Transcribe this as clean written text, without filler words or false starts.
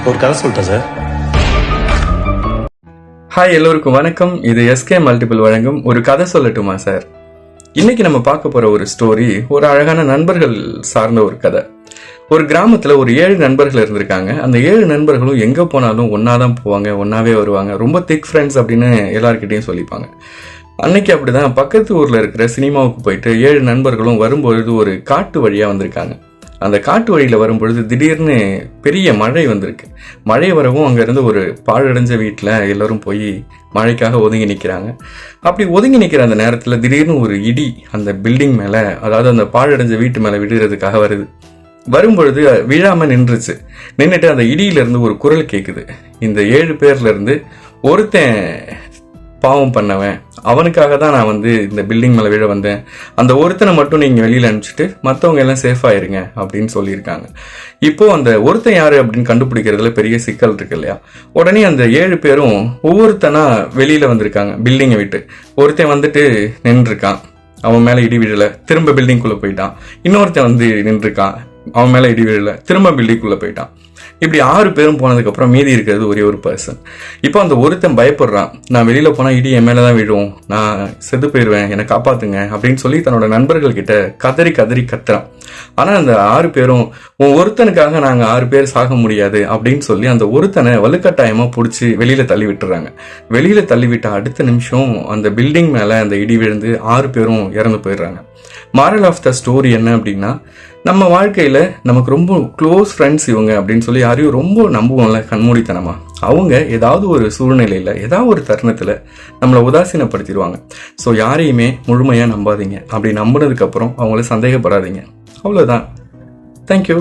ஒரு கதை சொல்லிட்டேன் சார். ஹாய், எல்லோருக்கும் வணக்கம். இது எஸ்கே மல்டிபிள் வழங்கும் ஒரு கதை சொல்லட்டுமா சார். இன்னைக்கு நம்ம பார்க்க போற ஒரு ஸ்டோரி ஒரு அழகான நண்பர்கள் சார்ந்த ஒரு கதை. ஒரு கிராமத்துல ஒரு 7 நண்பர்கள் இருந்திருக்காங்க. அந்த 7 நண்பர்களும் எங்க போனாலும் ஒன்னாதான் போவாங்க, ஒன்னாவே வருவாங்க. ரொம்ப திக் ஃப்ரெண்ட்ஸ் அப்படின்னு எல்லார்கிட்டையும் சொல்லிப்பாங்க. அன்னைக்கு அப்படிதான் பக்கத்து ஊர்ல இருக்கிற சினிமாவுக்கு போயிட்டு 7 நண்பர்களும் வரும்பொழுது ஒரு காட்டு வழியா வந்திருக்காங்க. அந்த காட்டு வழியில வரும்பொழுது திடீர்னு பெரிய மழை வந்திருக்கு. மழை வரவும் அங்கிருந்து ஒரு பாழடைஞ்ச வீட்டில் எல்லாரும் போய் மழைக்காக ஒதுங்கி நிற்கிறாங்க. அப்படி ஒதுங்கி நிற்கிற அந்த நேரத்தில் திடீர்னு ஒரு இடி அந்த பில்டிங் மேலே, அதாவது அந்த பாழடைஞ்ச வீட்டு மேலே விடுறதுக்காக வருது. வரும்பொழுது விழாம நின்றுச்சு. நின்றுட்டு அந்த இடியிலிருந்து ஒரு குரல் கேட்குது. இந்த 7 பேர்ல இருந்து ஒருத்தன் பாவம் பண்ணவன், அவனுக்காக தான் நான் இந்த பில்டிங் மேலே விழ வந்தேன். அந்த ஒருத்தனை மட்டும் நீங்கள் வெளியில் அனுப்பிச்சிட்டு மற்றவங்க எல்லாம் சேஃபாக இருங்க அப்படின்னு சொல்லியிருக்காங்க. இப்போ அந்த ஒருத்தன் யாரு அப்படின்னு கண்டுபிடிக்கிறதுல பெரிய சிக்கல் இருக்கு இல்லையா. உடனே அந்த 7 பேரும் ஒவ்வொருத்தனா வெளியில வந்திருக்காங்க பில்டிங்கை விட்டு. ஒருத்தன் நின்றுருக்கான், அவன் மேலே இடி விழல, திரும்ப பில்டிங்குள்ளே போயிட்டான். இன்னொருத்தன் நின்றுருக்கான், அவன் மேலே இடி விழல, திரும்ப பில்டிங்குள்ளே போயிட்டான். இப்படி 6 பேரும் போனதுக்கு அப்புறம் மீதி இருக்கிறது ஒரே ஒரு பர்சன். இப்போ அந்த ஒருத்தன் பயப்படுறான், நான் வெளியில போனா இடி என் மேலதான் விழும், நான் செத்து போயிடுவேன், என்னை காப்பாத்துங்க அப்படின்னு சொல்லி தன்னோட நண்பர்கள் கிட்ட கதறி கதறி கத்துறான். ஆனா அந்த 6 பேரும் ஒருத்தனுக்காக நாங்க 6 பேர் சாக முடியாது அப்படின்னு சொல்லி அந்த ஒருத்தனை வலுக்கட்டாயமா பிடிச்சி வெளியில தள்ளி விட்டுறாங்க. வெளியில தள்ளிவிட்ட அடுத்த நிமிஷம் அந்த பில்டிங் மேல அந்த இடி விழுந்து 6 பேரும் இறந்து போயிடுறாங்க. மாரல் ஆஃப் த ஸ்டோரி என்ன அப்படின்னா, நம்ம வாழ்க்கையில நமக்கு ரொம்ப க்ளோஸ் ஃப்ரெண்ட்ஸ் இவங்க அப்படின்னு சொல்லி யாரையும் ரொம்ப நம்புவோம்ல கண்மூடித்தனமா. அவங்க ஏதாவது ஒரு சூழ்நிலையில ஏதாவது ஒரு தருணத்துல நம்மளை உதாசீனப்படுத்திடுவாங்க. ஸோ யாரையுமே முழுமையா நம்பாதீங்க. அப்படி நம்பினதுக்கு அப்புறம் அவங்கள சந்தேகப்படாதீங்க. அவ்வளவுதான். தேங்க்யூ.